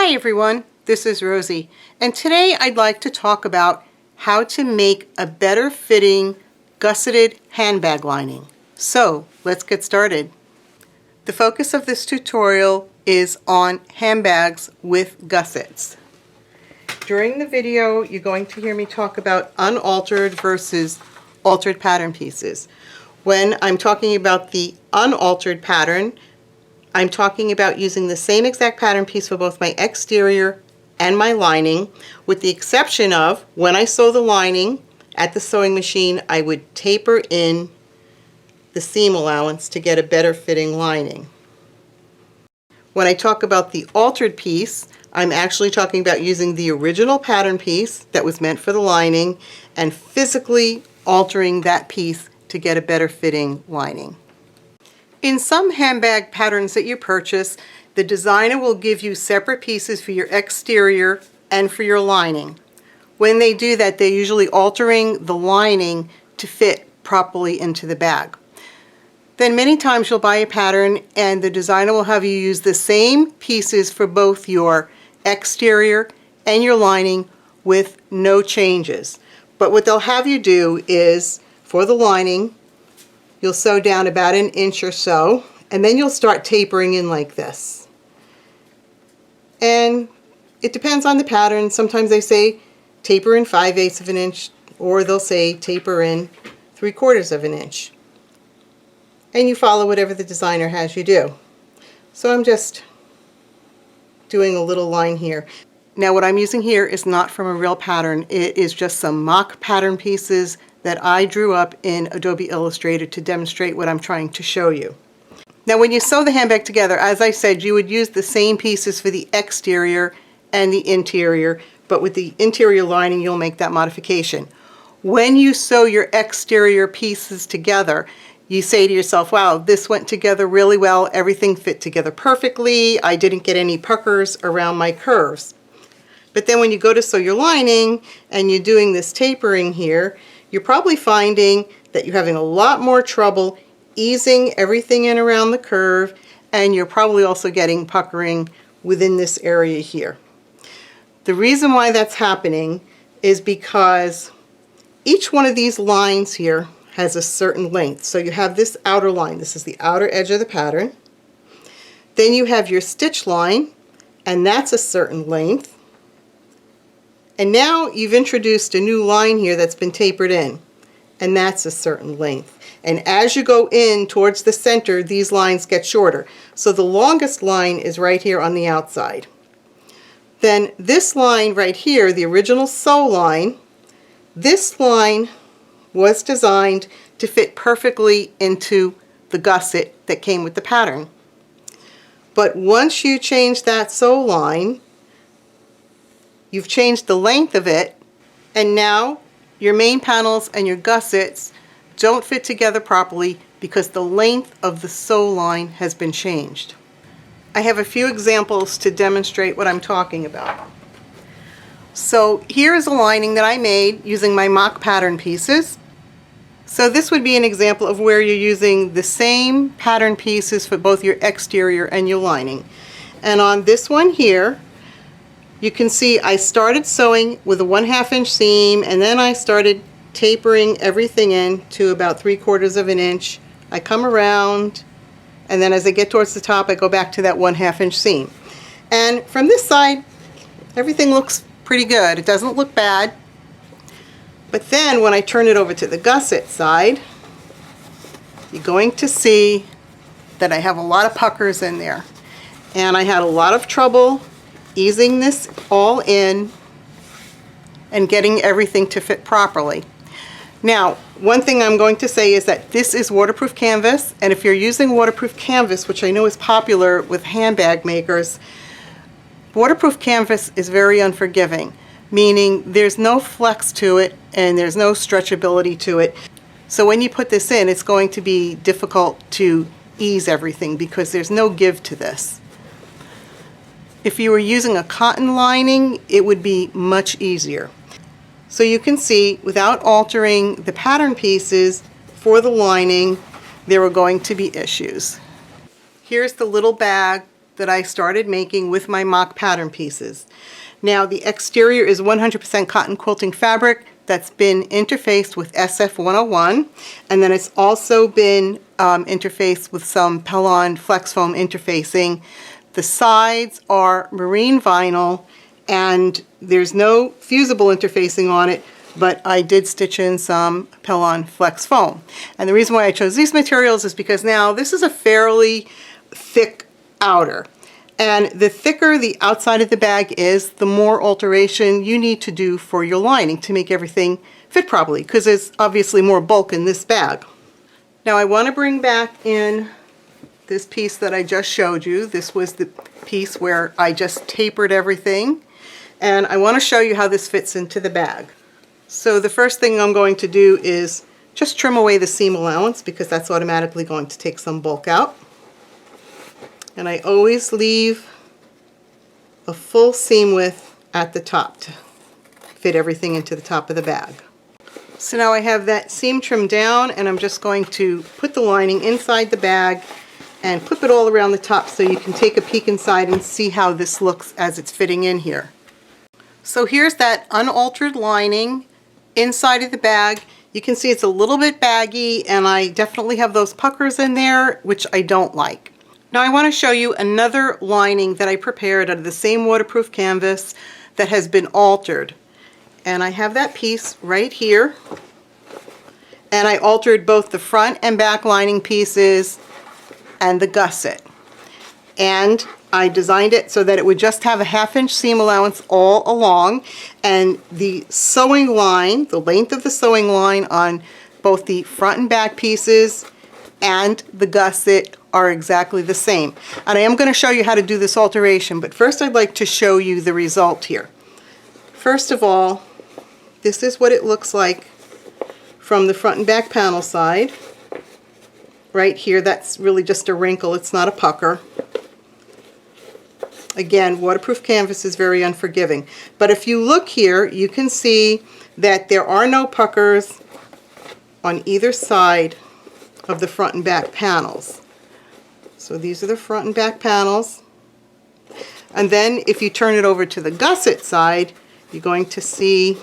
Hi everyone, this is Rosie, and today I'd like to talk about how to make a better fitting gusseted handbag lining. So let's get started. The focus of this tutorial is on handbags with gussets. During the video, you're going to hear me talk about unaltered versus altered pattern pieces. When I'm talking about the unaltered pattern, I'm talking about using the same exact pattern piece for both my exterior and my lining, with the exception of when I sew the lining at the sewing machine, I would taper in the seam allowance to get a better fitting lining. When I talk about the altered piece, I'm actually talking about using the original pattern piece that was meant for the lining and physically altering that piece to get a better fitting lining. In some handbag patterns that you purchase, the designer will give you separate pieces for your exterior and for your lining. When they do that, they're usually altering the lining to fit properly into the bag. Then many times you'll buy a pattern and the designer will have you use the same pieces for both your exterior and your lining with no changes. But what they'll have you do is, for the lining, you'll sew down about an inch or so, and then you'll start tapering in like this. And it depends on the pattern. Sometimes they say taper in 5/8 of an inch, or they'll say taper in 3/4 of an inch. And you follow whatever the designer has you do. So I'm just doing a little line here. Now what I'm using here is not from a real pattern. It is just some mock pattern pieces that I drew up in Adobe Illustrator to demonstrate what I'm trying to show you. Now when you sew the handbag together, as I said, you would use the same pieces for the exterior and the interior, but with the interior lining you'll make that modification. When you sew your exterior pieces together, you say to yourself, wow, this went together really well, everything fit together perfectly, I didn't get any puckers around my curves. But then when you go to sew your lining and you're doing this tapering here, you're probably finding that you're having a lot more trouble easing everything in around the curve, and you're probably also getting puckering within this area here. The reason why that's happening is because each one of these lines here has a certain length. So you have this outer line, this is the outer edge of the pattern. Then you have your stitch line, and that's a certain length. And now you've introduced a new line here that's been tapered in, and that's a certain length. And as you go in towards the center, these lines get shorter. So the longest line is right here on the outside. Then this line right here, the original sew line, this line was designed to fit perfectly into the gusset that came with the pattern. But once you change that sew line, you've changed the length of it, and now your main panels and your gussets don't fit together properly because the length of the sew line has been changed. I have a few examples to demonstrate what I'm talking about. So here is a lining that I made using my mock pattern pieces. So this would be an example of where you're using the same pattern pieces for both your exterior and your lining. And on this one here, you can see I started sewing with a 1/2 inch seam, and then I started tapering everything in to about 3/4 of an inch. I come around, and then as I get towards the top, I go back to that 1/2 inch seam. And from this side, everything looks pretty good. It doesn't look bad. But then when I turn it over to the gusset side, you're going to see that I have a lot of puckers in there. And I had a lot of trouble easing this all in and getting everything to fit properly. Now, one thing I'm going to say is that this is waterproof canvas, and if you're using waterproof canvas, which I know is popular with handbag makers, waterproof canvas is very unforgiving, meaning there's no flex to it and there's no stretchability to it. So when you put this in, it's going to be difficult to ease everything because there's no give to this. If you were using a cotton lining, it would be much easier. So you can see, without altering the pattern pieces for the lining, there are going to be issues. Here's the little bag that I started making with my mock pattern pieces. Now the exterior is 100% cotton quilting fabric that's been interfaced with SF101, and then it's also been interfaced with some Pellon flex foam interfacing. The sides are marine vinyl, and there's no fusible interfacing on it, but I did stitch in some Pellon flex foam. And the reason why I chose these materials is because now this is a fairly thick outer. And the thicker the outside of the bag is, the more alteration you need to do for your lining to make everything fit properly, because there's obviously more bulk in this bag. Now I want to bring back in this piece that I just showed you. This was the piece where I just tapered everything, and I want to show you how this fits into the bag. So the first thing I'm going to do is just trim away the seam allowance, because that's automatically going to take some bulk out. And I always leave a full seam width at the top to fit everything into the top of the bag. So now I have that seam trimmed down, and I'm just going to put the lining inside the bag and clip it all around the top so you can take a peek inside and see how this looks as it's fitting in here. So here's that unaltered lining inside of the bag. You can see it's a little bit baggy, and I definitely have those puckers in there, which I don't like. Now I want to show you another lining that I prepared out of the same waterproof canvas that has been altered. And I have that piece right here. And I altered both the front and back lining pieces and the gusset. And I designed it so that it would just have a 1/2 inch seam allowance all along. And the sewing line, the length of the sewing line on both the front and back pieces and the gusset are exactly the same. And I am going to show you how to do this alteration, but first I'd like to show you the result here. First of all, this is what it looks like from the front and back panel side. Right here, that's really just a wrinkle, it's not a pucker. Again, waterproof canvas is very unforgiving. But if you look here, you can see that there are no puckers on either side of the front and back panels. So these are the front and back panels. And then if you turn it over to the gusset side, you're going to see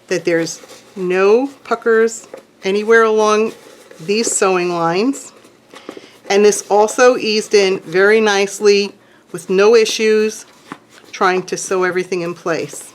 that there's no puckers anywhere along these sewing lines. And this also eased in very nicely with no issues trying to sew everything in place.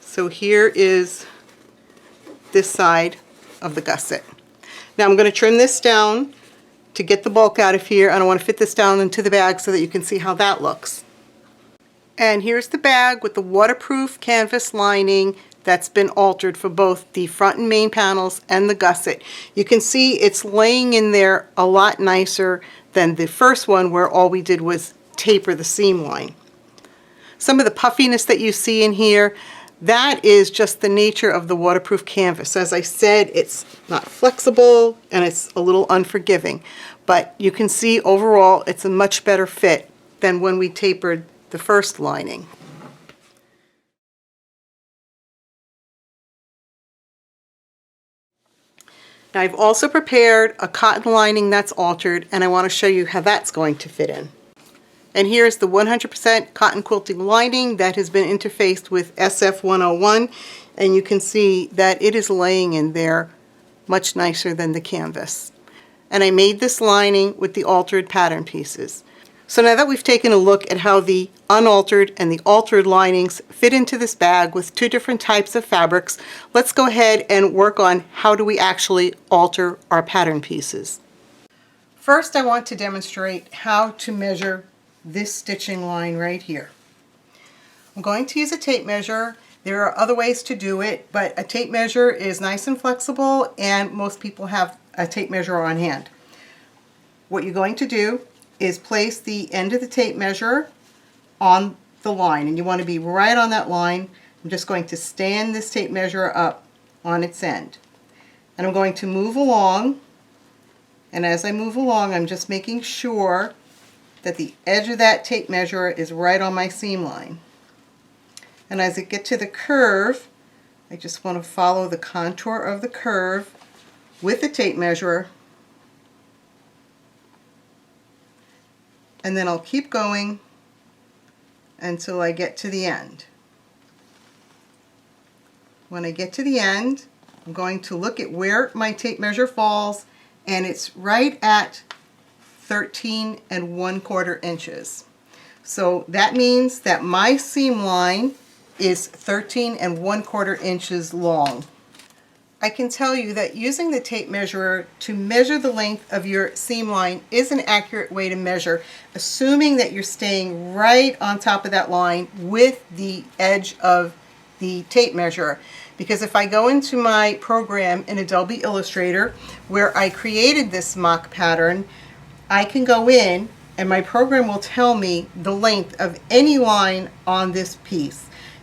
So here is this side of the gusset. Now I'm going to trim this down to get the bulk out of here, and I want to fit this down into the bag so that you can see how that looks. And here's the bag with the waterproof canvas lining that's been altered for both the front and main panels and the gusset. You can see it's laying in there a lot nicer than the first one where all we did was taper the seam line. Some of the puffiness that you see in here, that is just the nature of the waterproof canvas. As I said, it's not flexible and it's a little unforgiving, but you can see overall it's a much better fit than when we tapered the first lining. Now I've also prepared a cotton lining that's altered, and I want to show you how that's going to fit in. And here's the 100% cotton quilting lining that has been interfaced with SF101, and you can see that it is laying in there much nicer than the canvas. And I made this lining with the altered pattern pieces. So now that we've taken a look at how the unaltered and the altered linings fit into this bag with two different types of fabrics, let's go ahead and work on how do we actually alter our pattern pieces. First, I want to demonstrate how to measure this stitching line right here. I'm going to use a tape measure. There are other ways to do it, but a tape measure is nice and flexible, and most people have a tape measure on hand. What you're going to do is place the end of the tape measure on the line, and you want to be right on that line. I'm just going to stand this tape measure up on its end, and I'm going to move along, and as I move along I'm just making sure that the edge of that tape measure is right on my seam line. And as I get to the curve, I just want to follow the contour of the curve with a tape measure, and then I'll keep going until I get to the end. When I get to the end, I'm going to look at where my tape measure falls, and it's right at 13 1/4 inches. So that means that my seam line is 13 1/4 inches long. I can tell you that using the tape measurer to measure the length of your seam line is an accurate way to measure, assuming that you're staying right on top of that line with the edge of the tape measure. Because if I go into my program in Adobe Illustrator where I created this mock pattern, I can go in and my program will tell me the length of any line on this piece.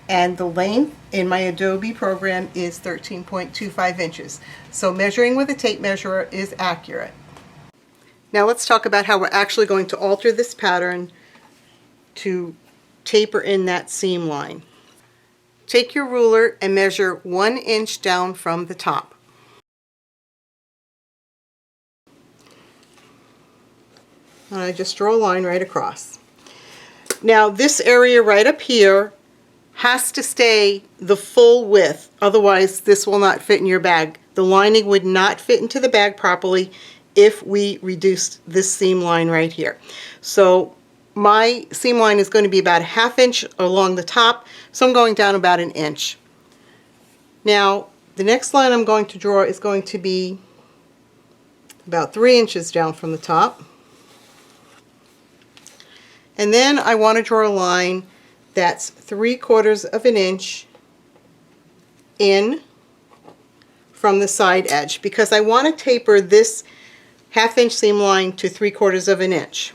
And the length in my Adobe program is 13.25 inches. So measuring with a tape measurer is accurate. Now let's talk about how we're actually going to alter this pattern to taper in that seam line. Take your ruler and measure 1 inch down from the top. And I just draw a line right across. Now this area right up here has to stay the full width, otherwise this will not fit in your bag. The lining would not fit into the bag properly if we reduced this seam line right here. So my seam line is going to be about a 1/2 inch along the top, so I'm going down about 1 inch. Now the next line I'm going to draw is going to be about 3 inches down from the top. And then I want to draw a line that's 3/4 inch in from the side edge, because I want to taper this 1/2 inch seam line to 3/4 inch.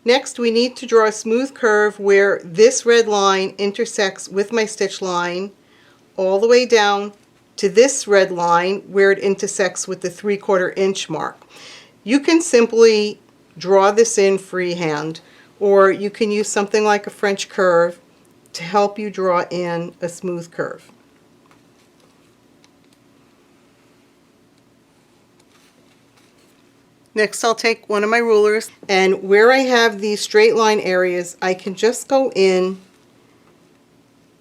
Next, we need to draw a smooth curve where this red line intersects with my stitch line all the way down to this red line where it intersects with the 3/4 inch mark. You can simply draw this in freehand, or you can use something like a French curve to help you draw in a smooth curve. Next, I'll take one of my rulers, and where I have these straight line areas, I can just go in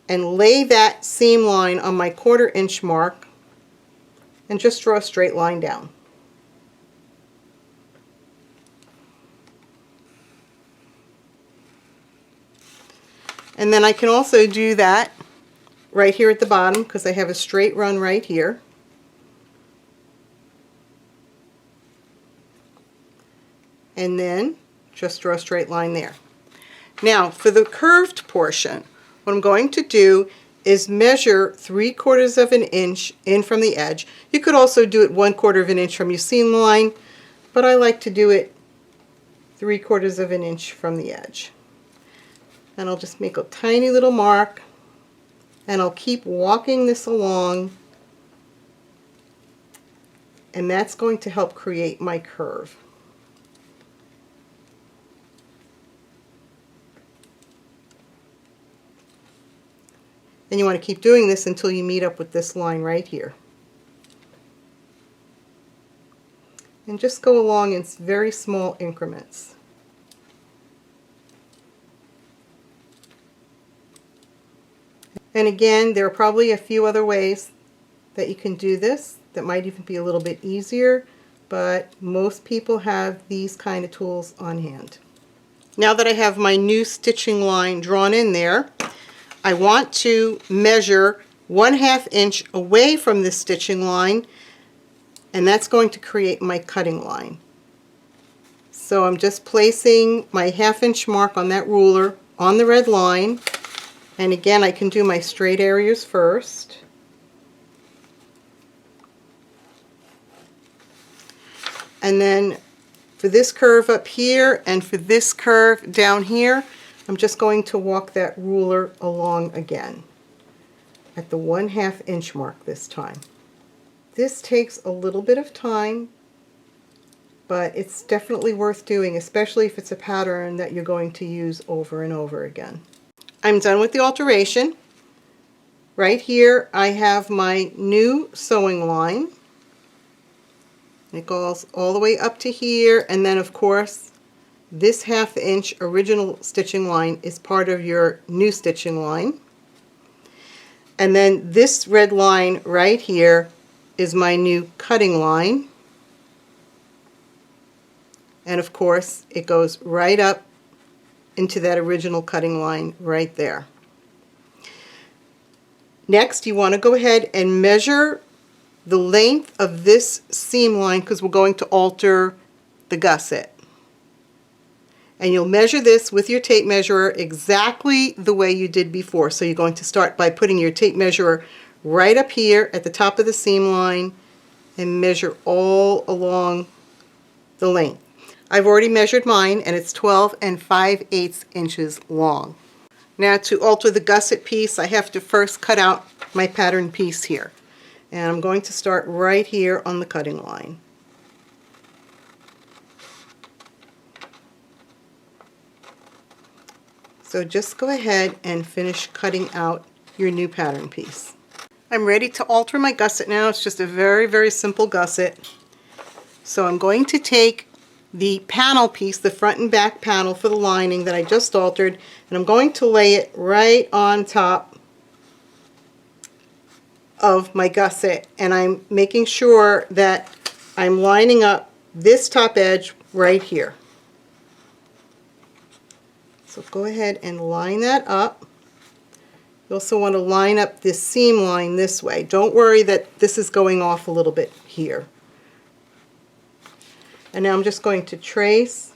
and lay that seam line on my 1/4 inch mark and just draw a straight line down. And then I can also do that right here at the bottom, because I have a straight run right here. And then just draw a straight line there. Now for the curved portion, what I'm going to do is measure 3/4 inch in from the edge. You could also do it 1/4 inch from your seam line, but I like to do it 3/4 inch from the edge. And I'll just make a tiny little mark, and I'll keep walking this along, and that's going to help create my curve. And you want to keep doing this until you meet up with this line right here. And just go along in very small increments. And again, there are probably a few other ways that you can do this that might even be a little bit easier, but most people have these kind of tools on hand. Now that I have my new stitching line drawn in there, I want to measure 1/2 inch away from this stitching line, and that's going to create my cutting line. So I'm just placing my 1/2 inch mark on that ruler on the red line. And again, I can do my straight areas first. And then for this curve up here and for this curve down here, I'm just going to walk that ruler along again at the 1/2 inch mark this time. This takes a little bit of time, but it's definitely worth doing, especially if it's a pattern that you're going to use over and over again. I'm done with the alteration. Right here I have my new sewing line, It goes all the way up to here, and then of course this 1/2 inch original stitching line is part of your new stitching line. And then this red line right here is my new cutting line. And of course it goes right up into that original cutting line right there. Next, you want to go ahead and measure the length of this seam line because we're going to alter the gusset. And you'll measure this with your tape measurer exactly the way you did before. So you're going to start by putting your tape measurer right up here at the top of the seam line and measure all along the length. I've already measured mine and it's 12 5/8 inches long. Now to alter the gusset piece, I have to first cut out my pattern piece here. And I'm going to start right here on the cutting line. So just go ahead and finish cutting out your new pattern piece. I'm ready to alter my gusset now. It's just a very simple gusset. So I'm going to take the panel piece, the front and back panel for the lining that I just altered, and I'm going to lay it right on top of my gusset, and I'm making sure that I'm lining up this top edge right here. So go ahead and line that up. You also want to line up this seam line this way. Don't worry that this is going off a little bit here. And now I'm just going to trace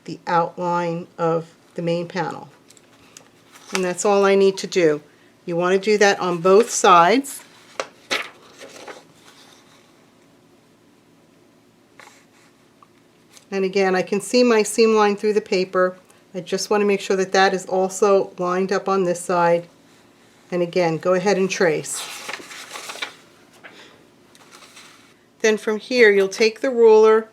the outline of the main panel. And that's all I need to do. You want to do that on both sides. And again, I can see my seam line through the paper. I just want to make sure that that is also lined up on this side. And again, go ahead and trace. Then from here, you'll take the ruler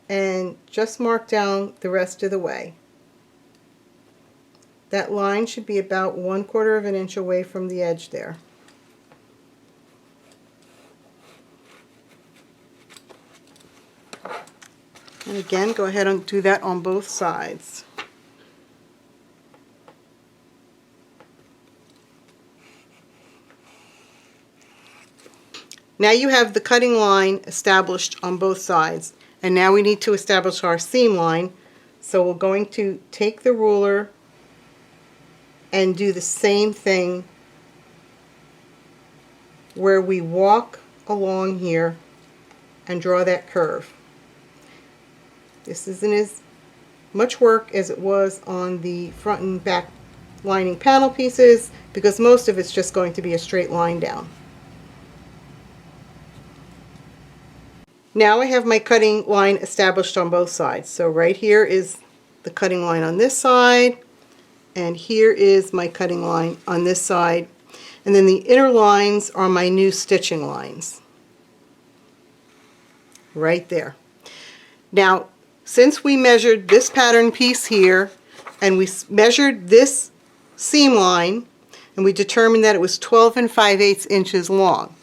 and just mark down the rest of the way. That line should be about 1/4 of an inch away from the edge there. And again, go ahead and do that on both sides. Now you have the cutting line established on both sides, and now we need to establish our seam line. So we're going to take the ruler and do the same thing where we walk along here and draw that curve. This isn't as much work as it was on the front and back lining panel pieces because most of it's just going to be a straight line down. Now I have my cutting line established on both sides. So right here is the cutting line on this side, and here is my cutting line on this side, and then the inner lines are my new stitching lines right there. Now since we measured this pattern piece here and we measured this seam line and we determined that it was 12 5/8 inches long,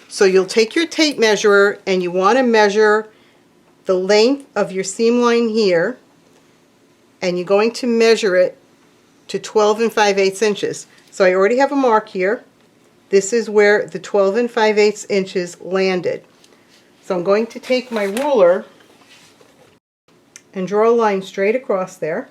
so you'll take your tape measure and you want to measure the length of your seam line here, and you're going to measure it to 12 5/8 inches. So I already have a mark here. This is where the 12 5/8 inches landed. So I'm going to take my ruler and draw a line straight across there.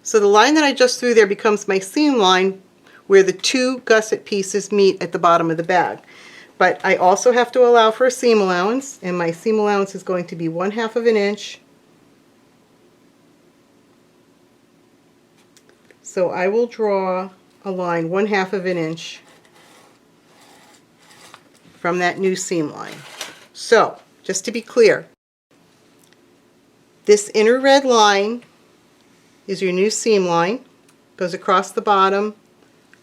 So the line that I just drew there becomes my seam line where the two gusset pieces meet at the bottom of the bag. But I also have to allow for a seam allowance, and my seam allowance is going to be 1/2 of an inch. So I will draw a line 1/2 of an inch from that new seam line. So just to be clear, this inner red line is your new seam line, goes across the bottom,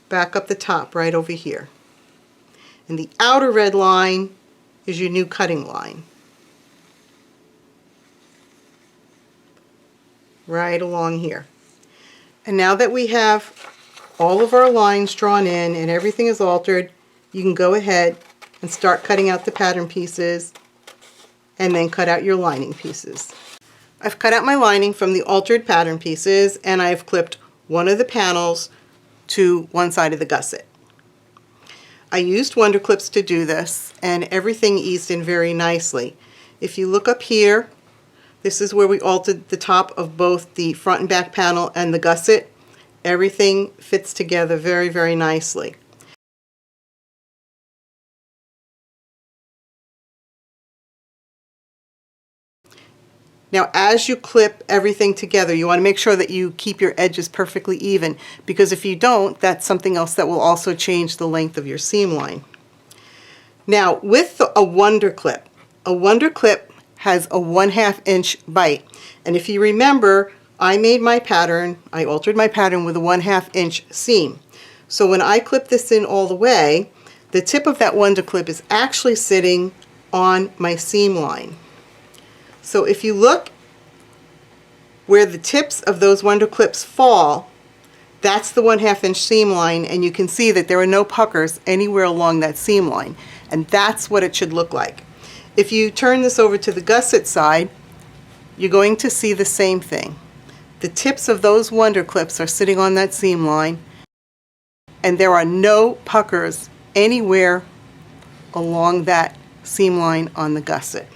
back up the top right over here. And the outer red line is your new cutting line. Right along here. And now that we have all of our lines drawn in and everything is altered, you can go ahead and start cutting out the pattern pieces and then cut out your lining pieces. I've cut out my lining from the altered pattern pieces and I've clipped one of the panels to one side of the gusset. I used Wonder Clips to do this and everything eased in very nicely. If you look up here, this is where we altered the top of both the front and back panel and the gusset. Everything fits together very, very nicely. Now as you clip everything together, you want to make sure that you keep your edges perfectly even, because if you don't, that's something else that will also change the length of your seam line. Now with a Wonder Clip has a 1/2 inch bite, and if you remember, I made my pattern, I altered my pattern with a 1/2 inch seam. So when I clip this in all the way, the tip of that Wonder Clip is actually sitting on my seam line. So if you look where the tips of those Wonder Clips fall, that's the 1/2 inch seam line, and you can see that there are no puckers anywhere along that seam line, and that's what it should look like. If you turn this over to the gusset side, you're going to see the same thing. The tips of those Wonder Clips are sitting on that seam line, and there are no puckers anywhere along that seam line on the gusset.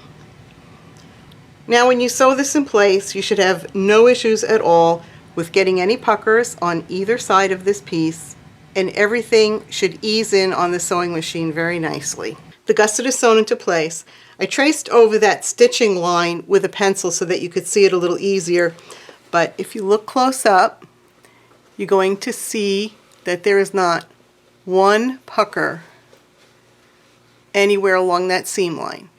Now when you sew this in place, you should have no issues at all with getting any puckers on either side of this piece, and everything should ease in on the sewing machine very nicely. The gusset is sewn into place. I traced over that stitching line with a pencil so that you could see it a little easier, but if you look close up, you're going to see that there is not one pucker anywhere along that seam line.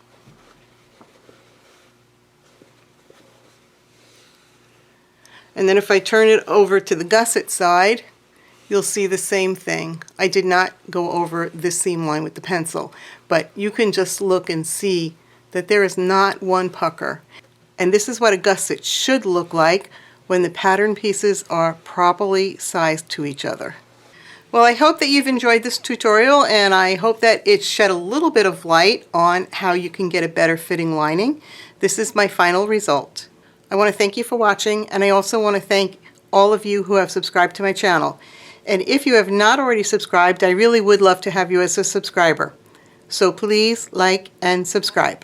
And then if I turn it over to the gusset side, you'll see the same thing. I did not go over this seam line with the pencil, but you can just look and see that there is not one pucker. And this is what a gusset should look like when the pattern pieces are properly sized to each other. Well, I hope that you've enjoyed this tutorial, and I hope that it shed a little bit of light on how you can get a better fitting lining. This is my final result. I want to thank you for watching, and I also want to thank all of you who have subscribed to my channel. And if you have not already subscribed, I really would love to have you as a subscriber. So please like and subscribe.